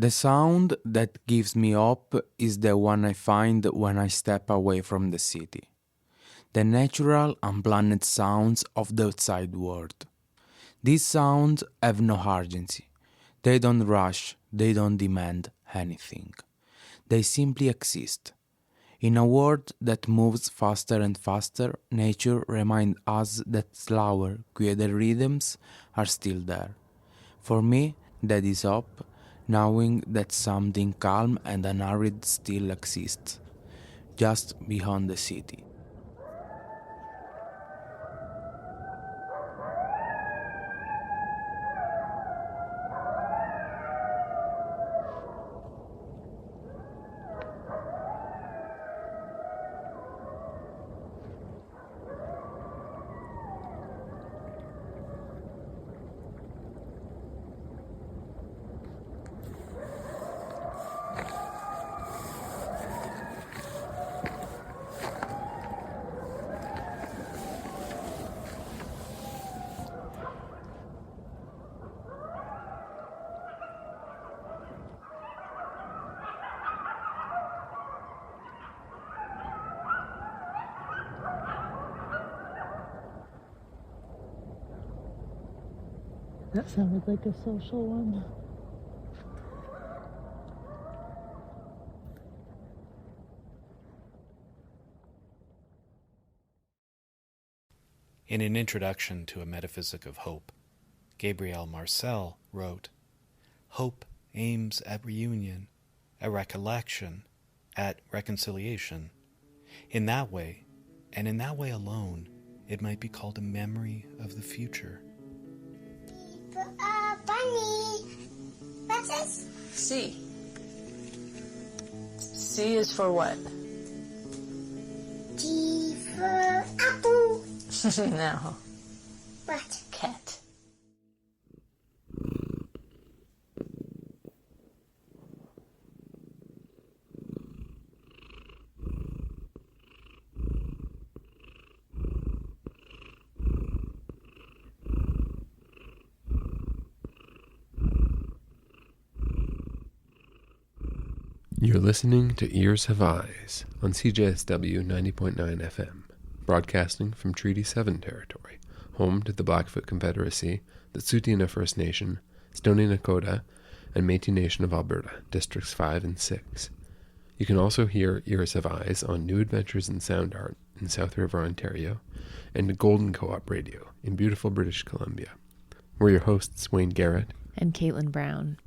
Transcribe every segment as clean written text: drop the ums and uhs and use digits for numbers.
The sound that gives me hope is the one I find when I step away from the city. The natural, unplanned sounds of the outside world. These sounds have no urgency. They don't rush, they don't demand anything. They simply exist. In a world that moves faster and faster, nature reminds us that slower, quieter rhythms are still there. For me, that is hope, knowing that something calm and unhurried still exists, just beyond the city. That sounded like a social one. In an introduction to a metaphysic of hope, Gabriel Marcel wrote, "Hope aims at reunion, at recollection, at reconciliation. In that way, and in that way alone, it might be called a memory of the future." Bunny. What's this? C. C is for what? G for apple. No. What? Cat. You're listening to Ears Have Eyes on CJSW 90.9 FM, broadcasting from Treaty 7 territory, home to the Blackfoot Confederacy, the Tsuut'ina First Nation, Stoney Nakoda, and Métis Nation of Alberta, Districts 5 and 6. You can also hear Ears Have Eyes on New Adventures in Sound Art in South River, Ontario, and Golden Co-op Radio in beautiful British Columbia. We're your hosts, Wayne Garrett and Caitlin Brown.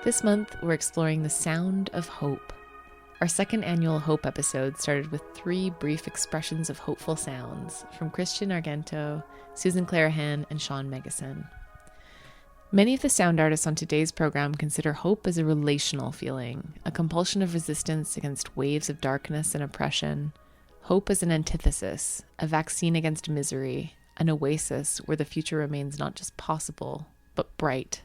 This month, we're exploring the sound of hope. Our second annual Hope episode started with 3 brief expressions of hopeful sounds from Cristian Argento, Susan Clarahan, and Sean Meggeson. Many of the sound artists on today's program consider hope as a relational feeling, a compulsion of resistance against waves of darkness and oppression. Hope as an antithesis, a vaccine against misery, an oasis where the future remains not just possible, but bright.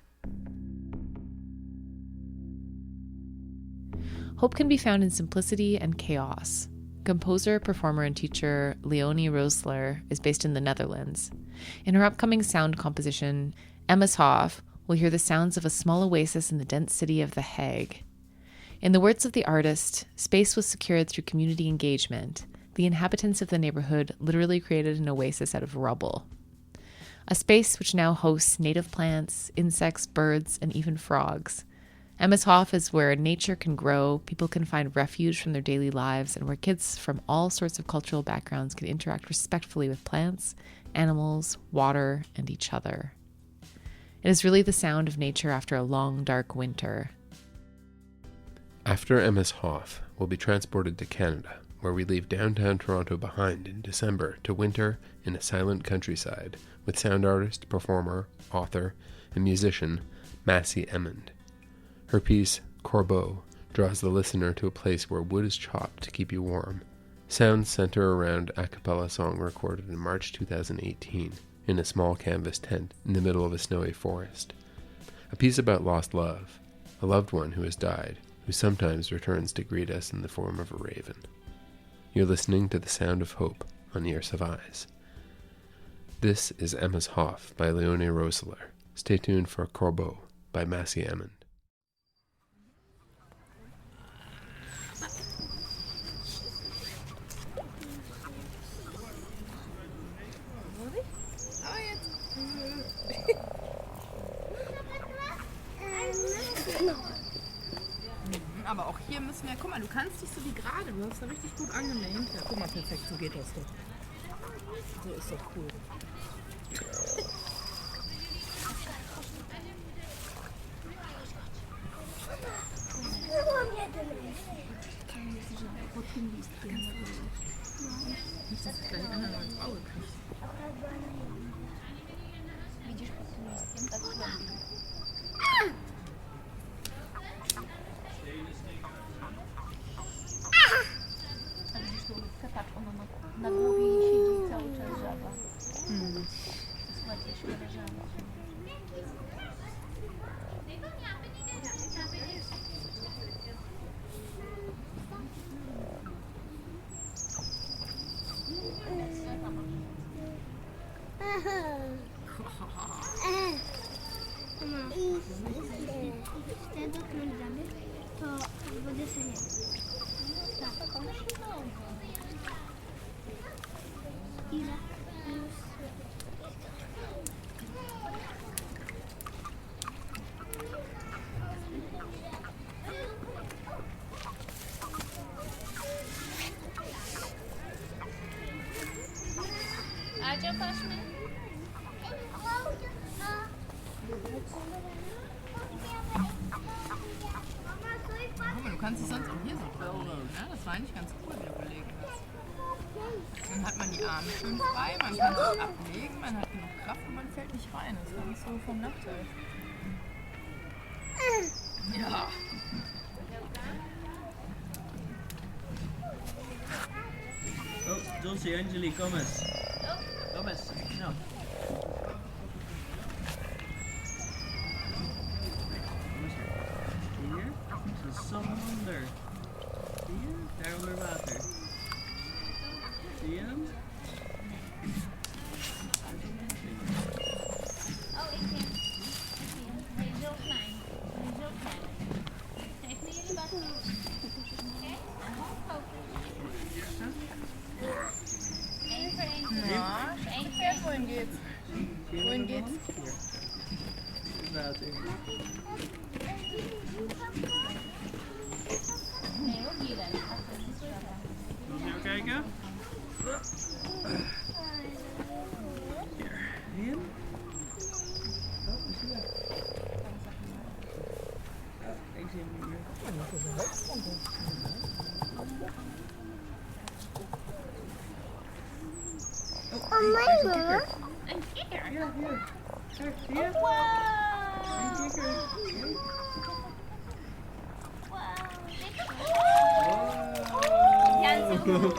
Hope can be found in simplicity and chaos. Composer, performer, and teacher Leonie Roessler is based in the Netherlands. In her upcoming sound composition, Emma's Hof, we'll hear the sounds of a small oasis in the dense city of The Hague. In the words of the artist, space was secured through community engagement. The inhabitants of the neighborhood literally created an oasis out of rubble. A space which now hosts native plants, insects, birds, and even frogs. Emma's Hof is where nature can grow, people can find refuge from their daily lives, and where kids from all sorts of cultural backgrounds can interact respectfully with plants, animals, water, and each other. It is really the sound of nature after a long, dark winter. After Emma's Hof, we'll be transported to Canada, where we leave downtown Toronto behind in December to winter in a silent countryside with sound artist, performer, author, and musician Massy Emond. Her piece, Corbeau, draws the listener to a place where wood is chopped to keep you warm. Sounds center around a cappella song recorded in March 2018 in a small canvas tent in the middle of a snowy forest. A piece about lost love, a loved one who has died, who sometimes returns to greet us in the form of a raven. You're listening to The Sound of Hope on Ears of Eyes. This is Emma's Hoff by Leonie Roessler. Stay tuned for Corbeau by Massy Emond. Aber auch hier müssen wir, guck mal, du kannst dich so wie gerade, du hast da richtig gut angelehnt. Ja, guck mal, perfekt, so geht das doch. So ist doch cool. Nicht, dass ich gleich einer ins Auge kriege. Widzisz pod tym listkiem, tak głębiej. A widzisz tą łydkę? Patrz, ona na głowie jej siedzi cały czas żaba. To jest ładnie się leżała. Chcę dotknąć żaby, to wodę sobie nie. Tak, ona się ile? Adzia, patrz mnie. Guck mal, du kannst dich sonst auch hier so drauf. Ja, das war eigentlich ganz cool, wie du gelegen hast. Dann hat man die Arme schön frei, man kann sich ablegen, man hat genug Kraft und man fällt nicht rein. Das ist nicht so vom Nachteil. Ja. Oh, Dulce, Angeli, Gomez. Gomez, no. Hier, zo zonder. Zie je? Daar onder water. Zie je hem? Oh, ik zie hem. Hij is zo klein. Hij is zo klein. Geef me jullie bakken. Oké? Eén voor één. Ja, Eén voor één. wohin geht's? Wohin geht's? Hier. Het water. Nee hoor, hier dan. Nog even kijken. Hier. Zie je hem? Oh, is hij weg? Oh, ik zie hem niet meer. Oh, my God. Een kikker. Ja, hier. Kijk, zie je? Wow. Een kikker. Ja, zo goed.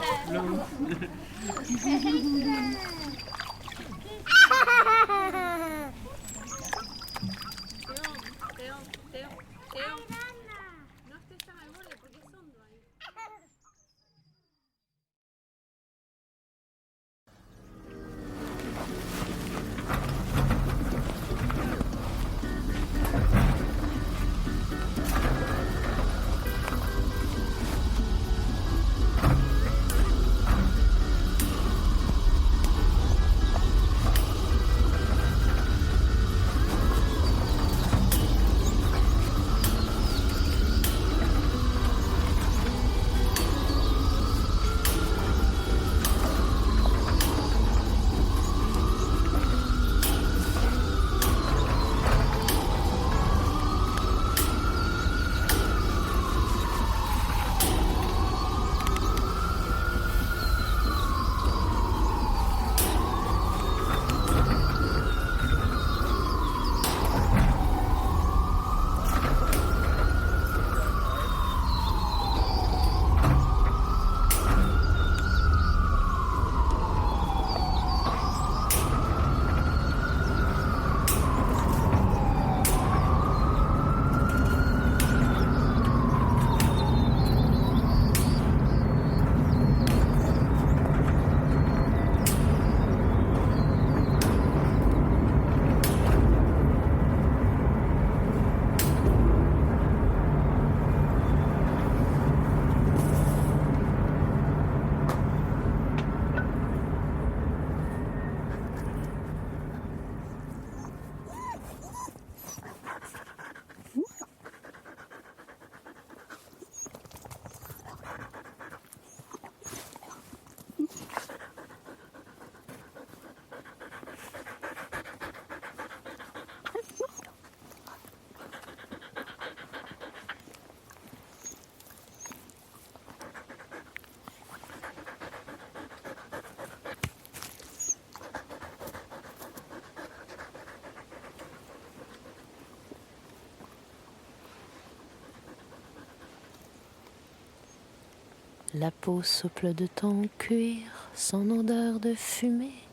La peau souple de ton cuir, son odeur de fumée,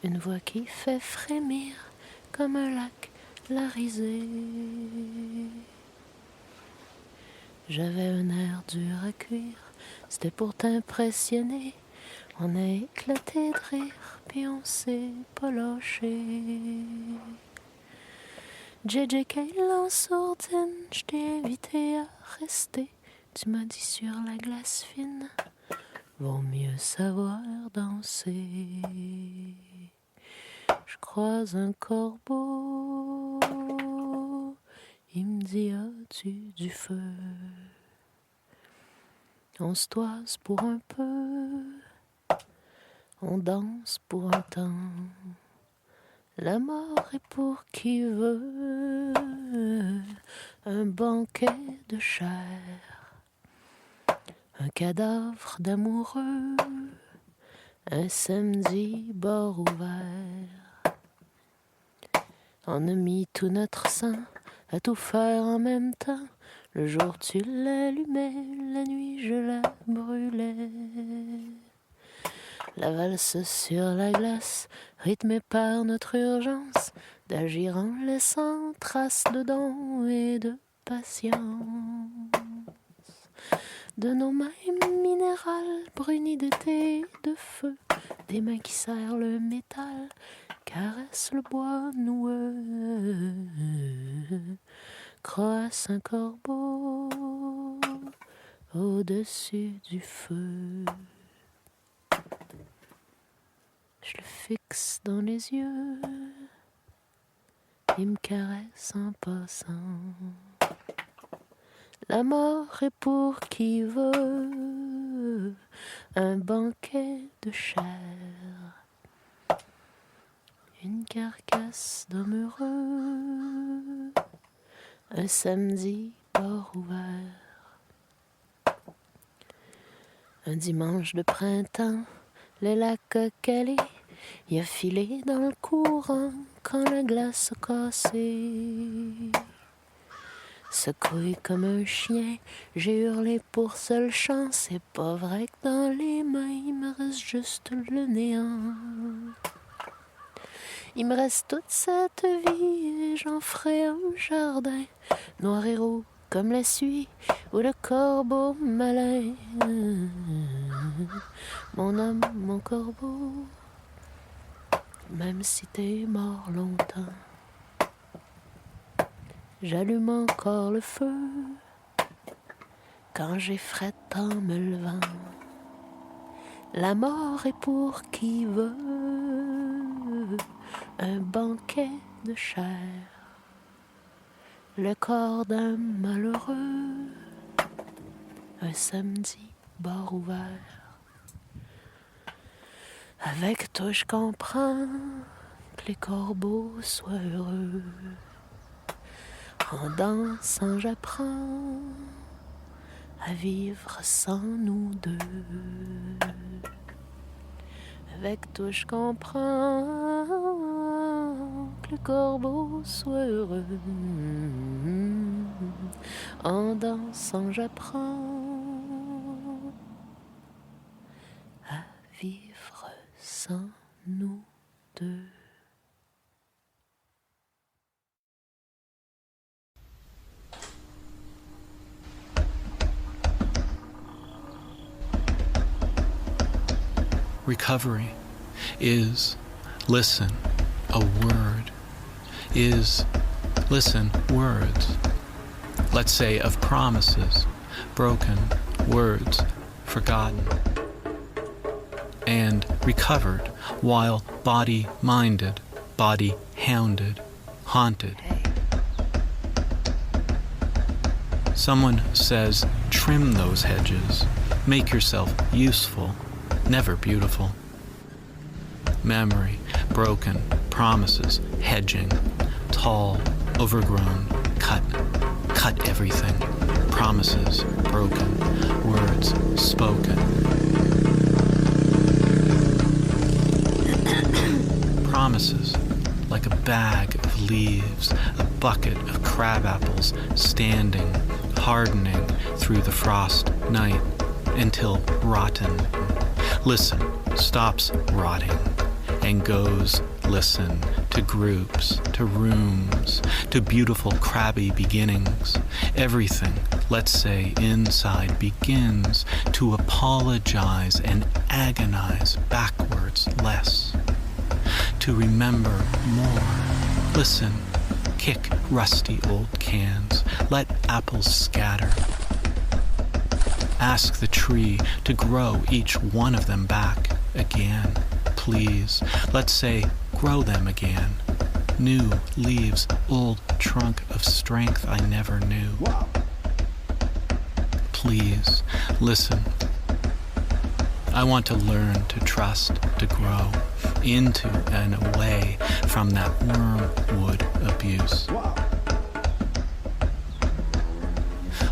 une voix qui fait frémir comme un lac larisé. J'avais un air dur à cuire, c'était pour t'impressionner. On a éclaté de rire, puis on s'est pas lâché. JJK en sourdine, je t'ai invité à rester. Tu m'as dit sur la glace fine, vaut mieux savoir danser. Je croise un corbeau, il me dit as-tu du feu? On se toise pour un peu, on danse pour un temps. La mort est pour qui veut un banquet de chair, un cadavre d'amoureux, un samedi bord ouvert. On a mis tout notre sang à tout faire en même temps. Le jour tu l'allumais, la nuit je la brûlais. La valse sur la glace, rythmée par notre urgence d'agir en laissant trace de don et de patience. De nos mains minérales brunies d'été de feu, des mains qui serrent le métal, caressent le bois noueux. Croasse un corbeau au-dessus du feu. Je le fixe dans les yeux, il me caresse en passant. La mort est pour qui veut un banquet de chair, une carcasse d'homme heureux, un samedi bord ouvert. Un dimanche de printemps, le lac a calé, il a filé dans le courant quand la glace a cassé. Secoué comme un chien, j'ai hurlé pour seule chance. C'est pas vrai que dans les mains il me reste juste le néant. Il me reste toute cette vie et j'en ferai un jardin noir et roux comme la suie ou le corbeau malin. Mon homme, mon corbeau, même si t'es mort longtemps, j'allume encore le feu quand j'ai fret en me levant. La mort est pour qui veut un banquet de chair, le corps d'un malheureux, un samedi bord ouvert. Avec toi je comprends que les corbeaux soient heureux. En dansant j'apprends à vivre sans nous deux. Avec toi je comprends que le corbeau soit heureux. En dansant j'apprends à vivre sans nous deux. Recovery is listen, a word, is listen, words. Let's say of promises, broken, words, forgotten. And recovered while body-minded, body-hounded, haunted. Someone says, trim those hedges, make yourself useful, never beautiful. Memory, broken, promises, hedging, tall, overgrown, cut everything. Promises, broken, words, spoken. Promises, like a bag of leaves, a bucket of crab apples, standing, hardening through the frost night, until rotten. Listen, stops rotting, and goes listen to groups, to rooms, to beautiful crabby beginnings. Everything, let's say, inside begins to apologize and agonize backwards less, to remember more. Listen, kick rusty old cans, let apples scatter. Ask the tree to grow each one of them back again, please. Let's say, grow them again. New leaves, old trunk of strength I never knew. Please, listen. I want to learn to trust, to grow into and away from that wormwood abuse.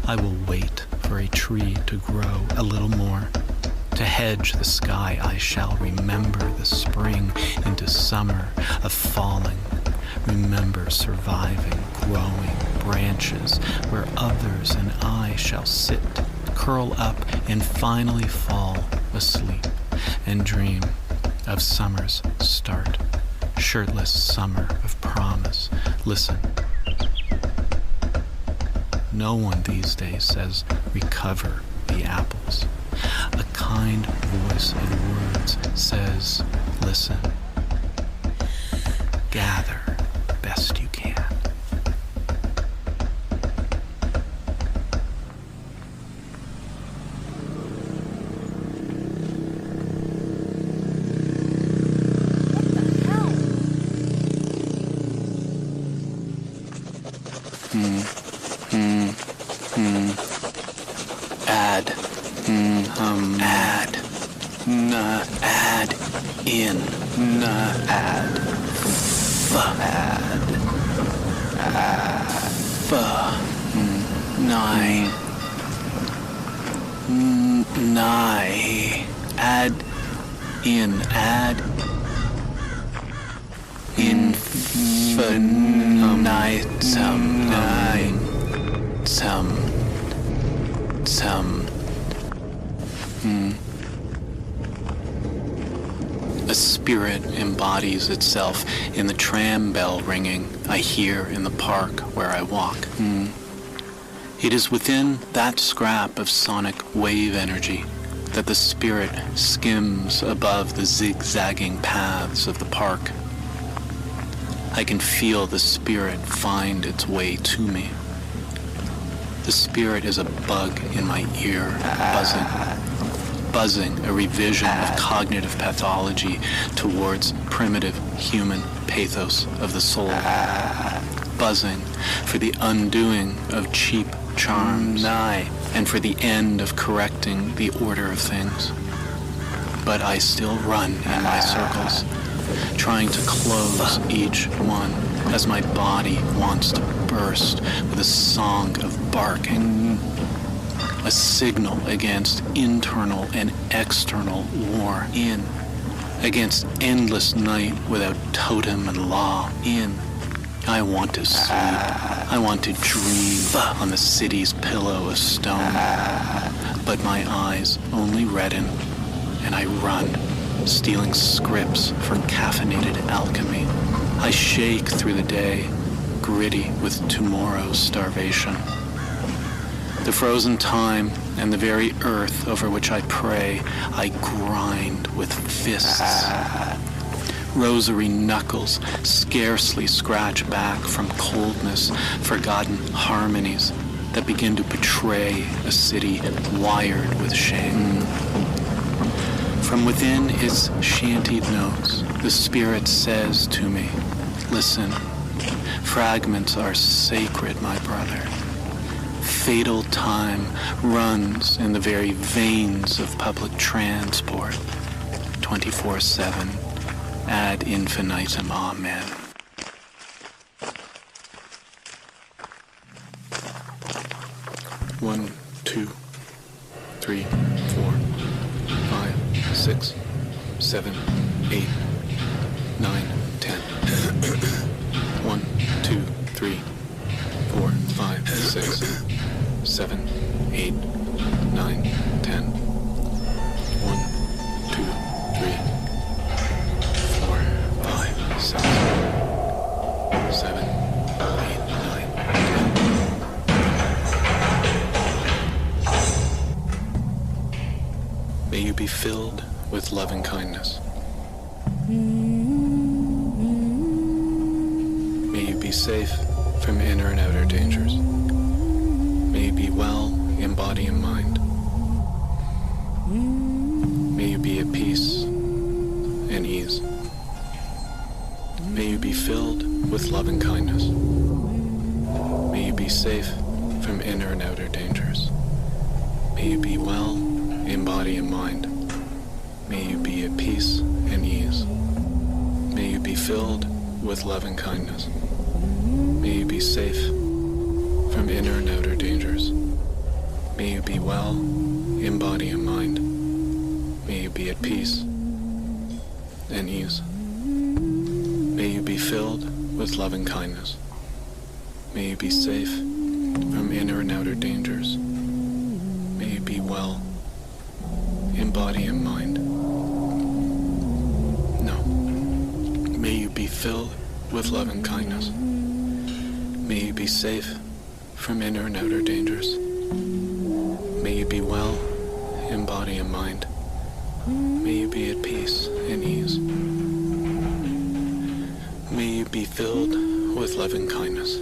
I will wait for a tree to grow a little more. To hedge the sky, I shall remember the spring into summer of falling. Remember surviving, growing branches where others and I shall sit, curl up, and finally fall asleep and dream of summer's start. Shirtless summer of promise. Listen. No one these days says recover the apples. A kind voice in words says listen. Gather best you can. Add. Add. Add. In. Add. Add. Nigh. Nigh. Add. In. Add. Infinitum. Nine. Some. A spirit embodies itself in the tram bell ringing I hear in the park where I walk. It is within that scrap of sonic wave energy that the spirit skims above the zigzagging paths of the park. I can feel the spirit find its way to me. The spirit is a bug in my ear, buzzing a revision of cognitive pathology towards primitive human pathos of the soul, buzzing for the undoing of cheap charms, and for the end of correcting the order of things. But I still run in my circles, trying to close each one as my body wants to burst with a song of barking, a signal against internal and external war. In, against endless night without totem and law. In, I want to sleep. I want to dream on the city's pillow of stone. But my eyes only redden, and I run, stealing scripts for caffeinated alchemy. I shake through the day, gritty with tomorrow's starvation. The frozen time and the very earth over which I pray, I grind with fists. Rosary knuckles scarcely scratch back from coldness forgotten harmonies that begin to betray a city wired with shame. From within its shantied notes, the spirit says to me, listen, fragments are sacred, my brother. Fatal time runs in the very veins of public transport, 24/7, ad infinitum, amen. One, 2, 3, 4, 5, 6, 7, 8, 9, 10. 1, 2, 3, 4, 5, 6, 7, 8, 9, 10. filled with loving kindness. May you be safe from inner and outer dangers. May you be well in body and mind. May you be at peace and ease. May you be filled with loving kindness. May you be safe from inner and outer dangers. May you be well in body and mind. May you be at peace and ease. May you be filled with loving kindness. May you be safe from inner and outer dangers. May you be well in body and mind. May you be at peace and ease. May you be filled with loving kindness. May you be safe from inner and outer dangers. May you be well in body and mind. No. May you be filled with loving kindness. May you be safe from inner and outer dangers. May you be well in body and mind. May you be at peace and ease. May you be filled with loving kindness.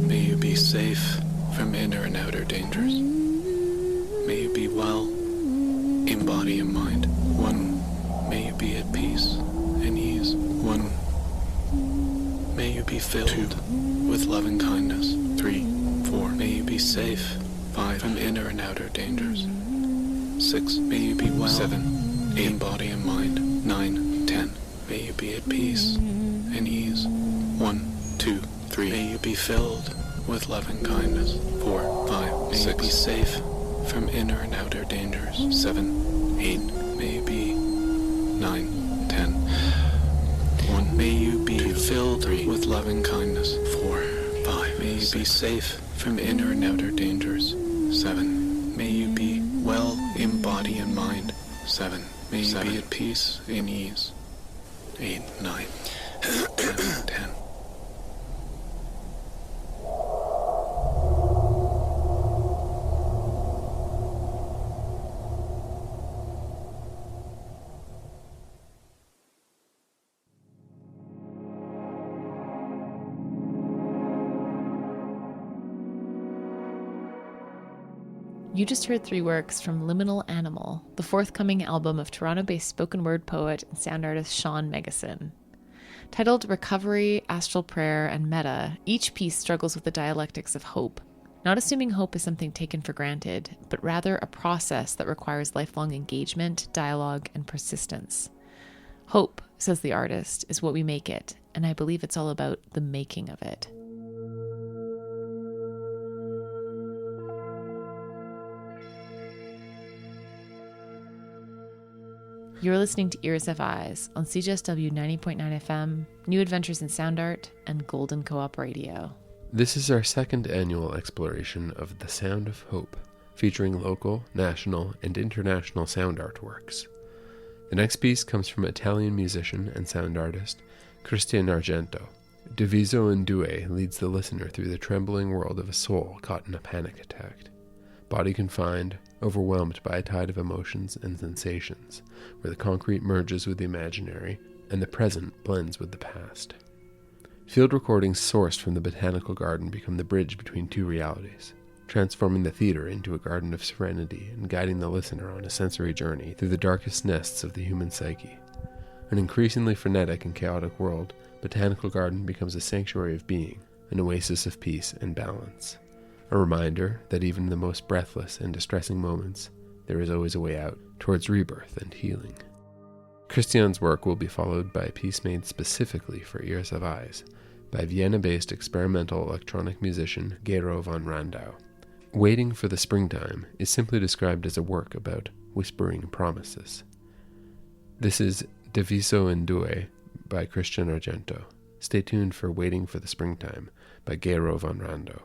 May you be safe from inner and outer dangers. May you be well in body and mind. 1. May you be at peace and ease. 1. May you be filled with loving kindness. 3. 4. May you be safe. 5. From inner and outer dangers. 6. May you be well. 7. 8. In body and mind. 9. 10. May you be at peace and ease. 1, 2, 3. May you be filled with loving kindness. 4, 5, 6. May you be safe from inner and outer dangers. 7, 8. May you be 9, 10. 1. May you be filled with loving kindness. 4, 5. May you be safe from inner and outer dangers. 7. May you be well in body and mind. 7. May you be at peace and ease. 8, 9, 10. You just heard 3 works from Liminal Animal, the forthcoming album of Toronto-based spoken word poet and sound artist Sean Meggeson. Titled Recovery, Astral Prayer, and Meta, each piece struggles with the dialectics of hope, not assuming hope is something taken for granted, but rather a process that requires lifelong engagement, dialogue, and persistence. Hope, says the artist, is what we make it, and I believe it's all about the making of it. You're listening to Ears Have Eyes on CJSW 90.9 FM, New Adventures in Sound Art, and Golden Co-op Radio. This is our second annual exploration of The Sound of Hope, featuring local, national, and international sound artworks. The next piece comes from Italian musician and sound artist Cristian Argento. Diviso in Due leads the listener through the trembling world of a soul caught in a panic attack. Body confined, overwhelmed by a tide of emotions and sensations, where the concrete merges with the imaginary, and the present blends with the past. Field recordings sourced from the botanical garden become the bridge between two realities, transforming the theater into a garden of serenity and guiding the listener on a sensory journey through the darkest nests of the human psyche. An increasingly frenetic and chaotic world, Botanical Garden becomes a sanctuary of being, an oasis of peace and balance. A reminder that even in the most breathless and distressing moments, there is always a way out, towards rebirth and healing. Cristian's work will be followed by a piece made specifically for Ears Have Eyes by Vienna-based experimental electronic musician Gero von Randow. Waiting for the Springtime is simply described as a work about whispering promises. This is Diviso in Due by Cristian Argento. Stay tuned for Waiting for the Springtime by Gero von Randow.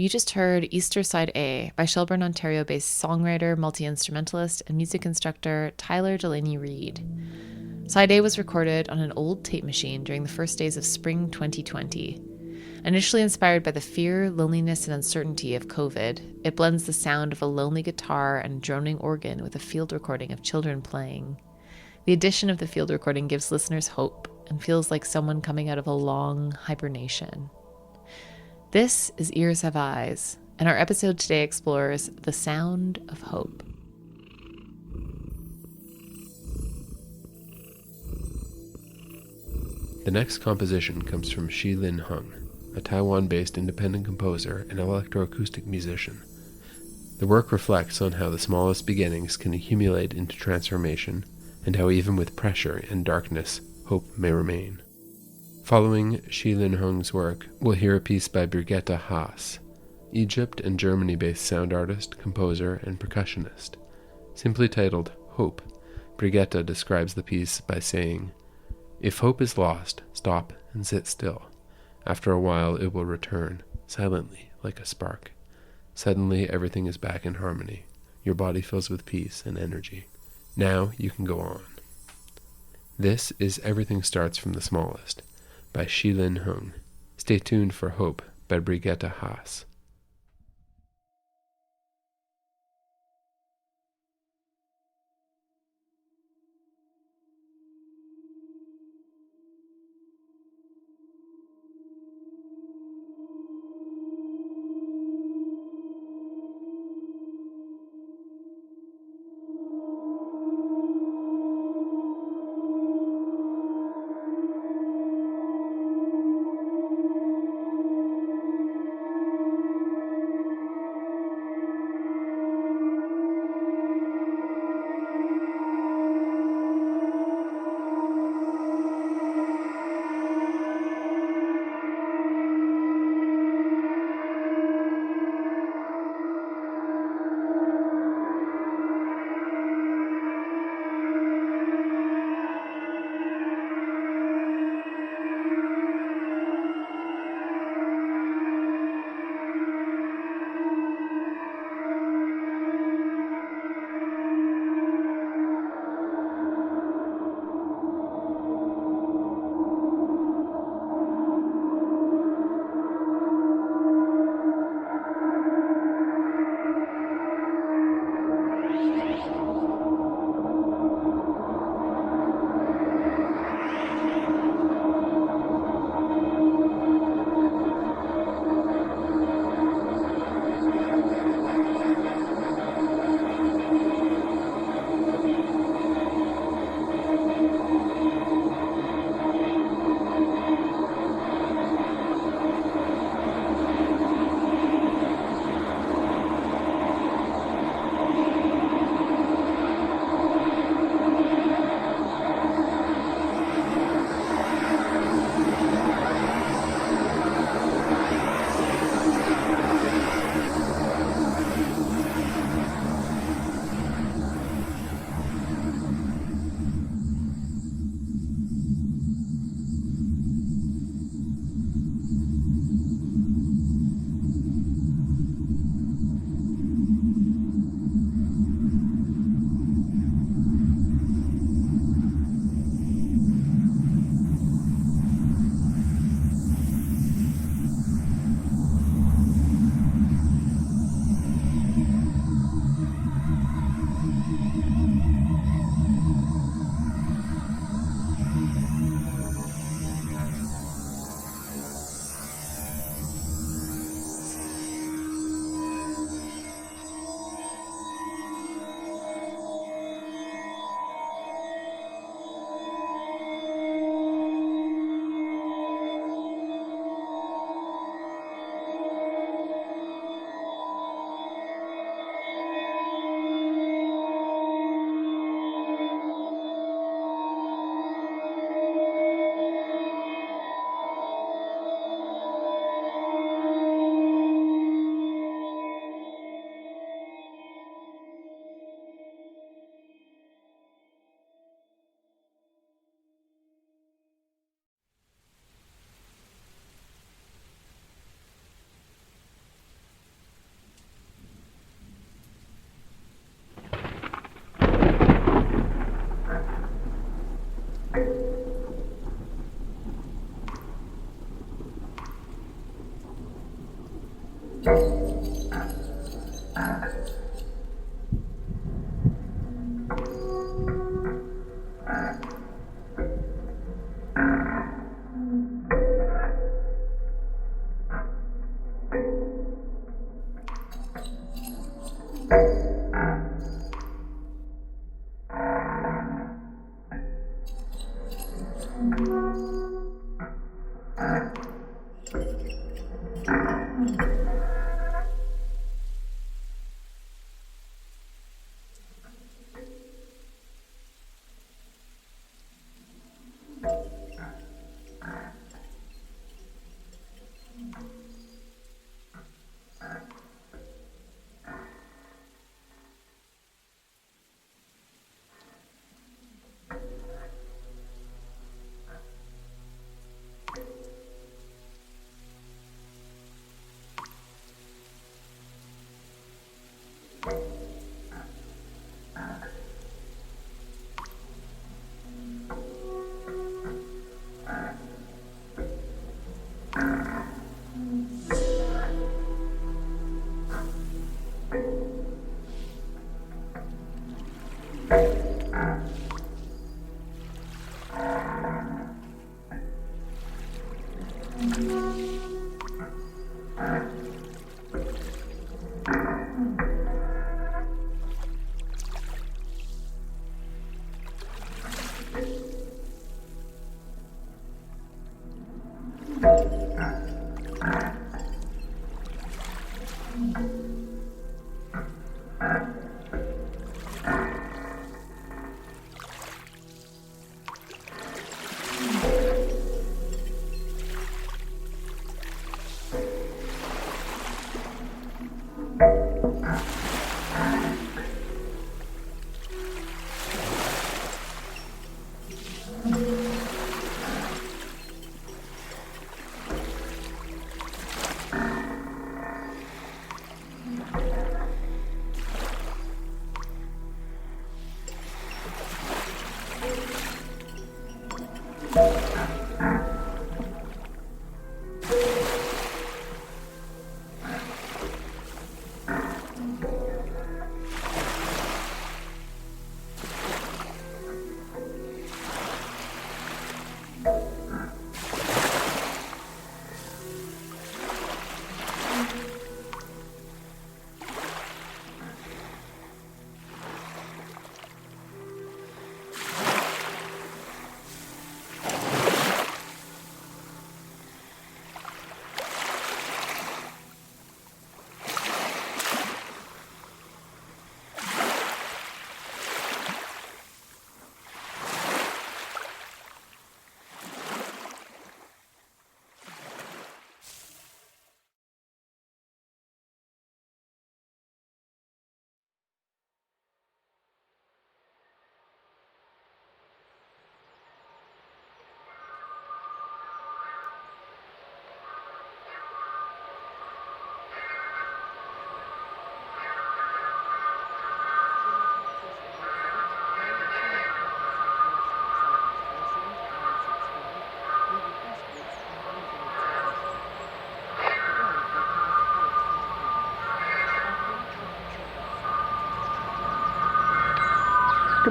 You just heard Easter Side A by Shelburne, Ontario-based songwriter, multi-instrumentalist, and music instructor Tyler Delaney Reid. Side A was recorded on an old tape machine during the first days of spring 2020. Initially inspired by the fear, loneliness, and uncertainty of COVID, it blends the sound of a lonely guitar and droning organ with a field recording of children playing. The addition of the field recording gives listeners hope and feels like someone coming out of a long hibernation. This is Ears Have Eyes, and our episode today explores the sound of hope. The next composition comes from Shih Lin Hung, a Taiwan-based independent composer and electroacoustic musician. The work reflects on how the smallest beginnings can accumulate into transformation, and how even with pressure and darkness, hope may remain. Following Shih Lin Hung's work, we'll hear a piece by Brigitte Haas, Egypt and Germany-based sound artist, composer, and percussionist. Simply titled Hope, Brigitte describes the piece by saying, "If hope is lost, stop and sit still. After a while it will return, silently, like a spark. Suddenly everything is back in harmony. Your body fills with peace and energy. Now you can go on." This is Everything Starts from the Smallest, by Shih Lin Hung. Stay tuned for Hope by Brigitte Haas. Good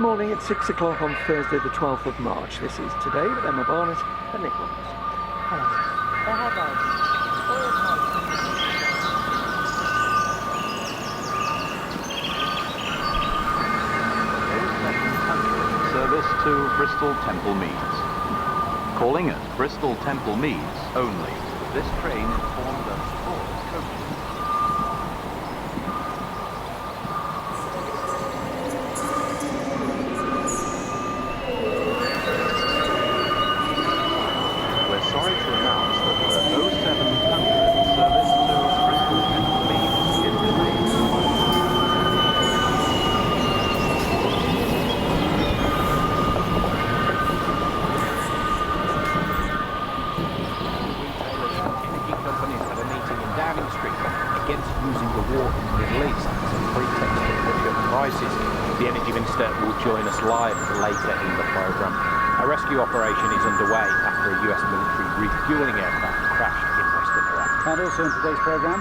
morning, it's 6 o'clock on Thursday the 12th of March. This is Today with Emma Barnett and Nick Roberts. Hello. Service to Bristol Temple Meads. Calling at Bristol Temple Meads only. This train informed us all coaches. Sorry to announce that the 0700 service to Bristol Temple Meads is delayed. Retailers and energy companies had a meeting in Downing Street against using the war in the Middle East as a pretext to push up prices. The Energy Minister will join us live later in the programme. A rescue operation is underway after a US military refuelling aircraft crashed in western Iraq. And also in today's programme,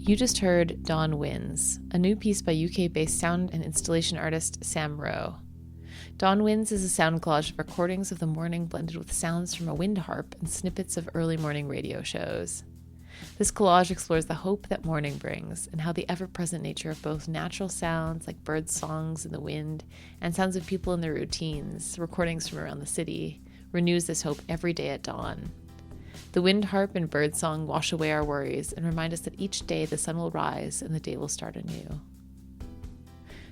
You just heard Dawn Wins, a new piece by UK-based sound and installation artist Sam Rowe. Dawn Wins is a sound collage of recordings of the morning blended with sounds from a wind harp and snippets of early morning radio shows. This collage explores the hope that morning brings and how the ever-present nature of both natural sounds like bird songs in the wind and sounds of people in their routines, recordings from around the city, renews this hope every day at dawn. The wind harp and bird song wash away our worries and remind us that each day the sun will rise and the day will start anew.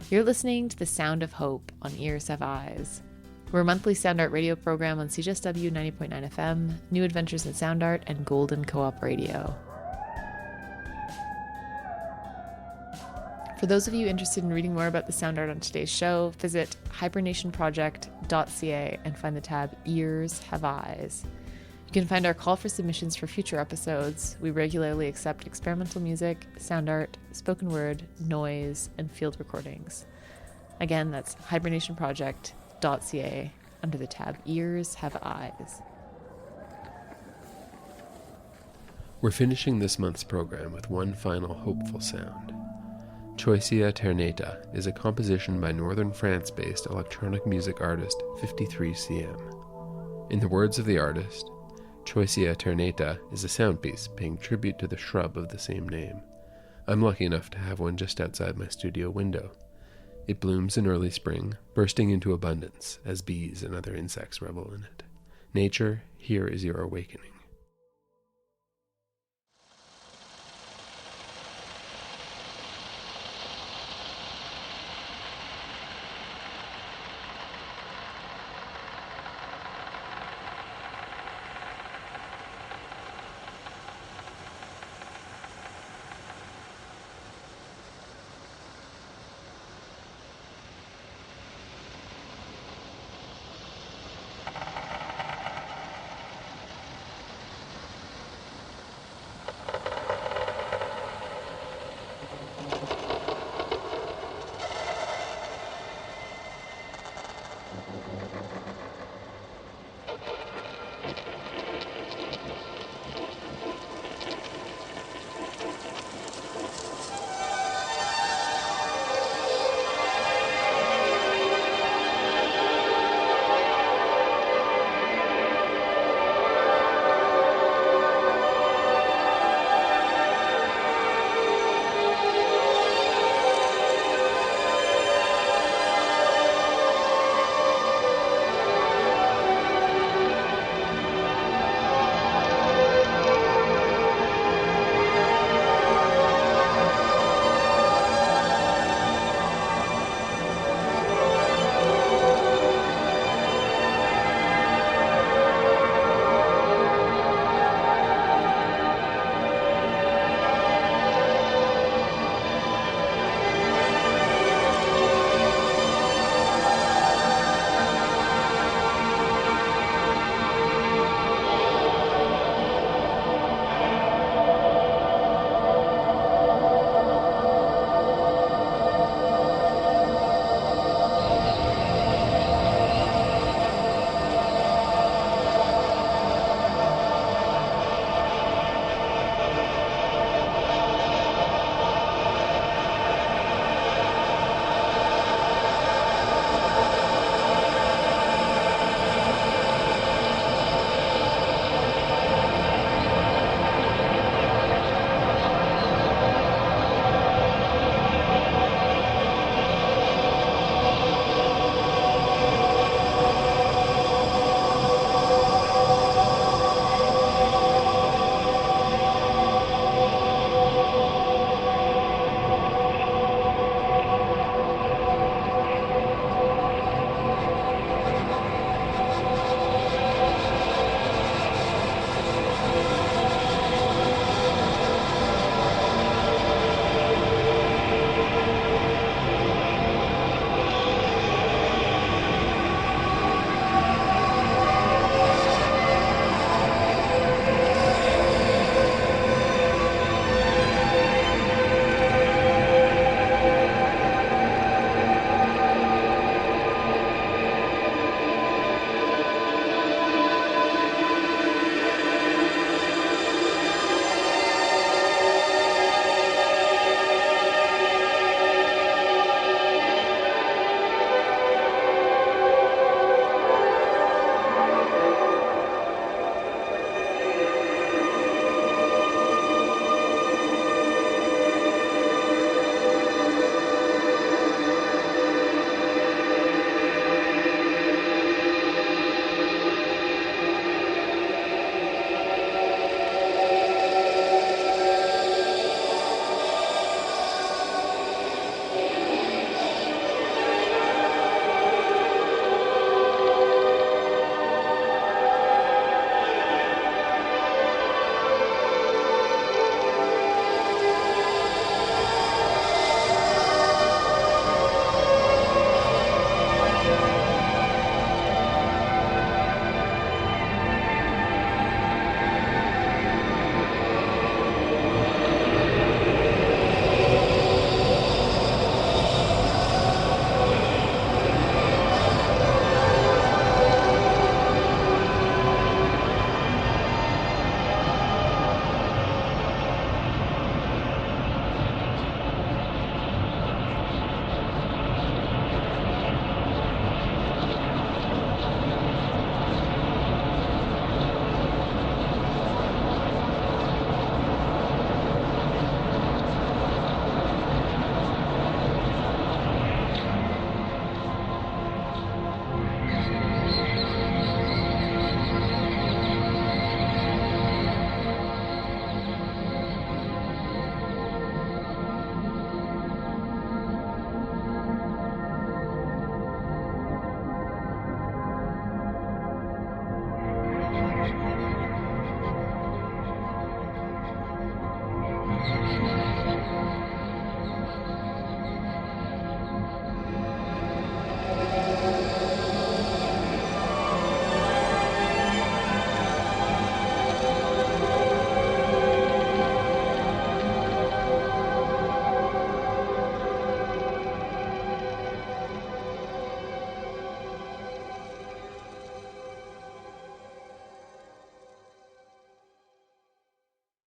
You're listening to The Sound of Hope on Ears Have Eyes. We're a monthly sound art radio program on CJSW 90.9 FM, New Adventures in Sound Art, and Golden Co-op Radio. For those of you interested in reading more about the sound art on today's show, visit hibernationproject.ca and find the tab Ears Have Eyes. You can find our call for submissions for future episodes. We regularly accept experimental music, sound art, spoken word, noise, and field recordings. Again, that's hibernationproject.ca under the tab Ears Have Eyes. We're finishing this month's program with one final hopeful sound. Choicia Ternata is a composition by northern France-based electronic music artist 53cm. In the words of the artist, Choicia Ternata is a soundpiece paying tribute to the shrub of the same name. I'm lucky enough to have one just outside my studio window. It blooms in early spring, bursting into abundance as bees and other insects revel in it. Nature, here is your awakening.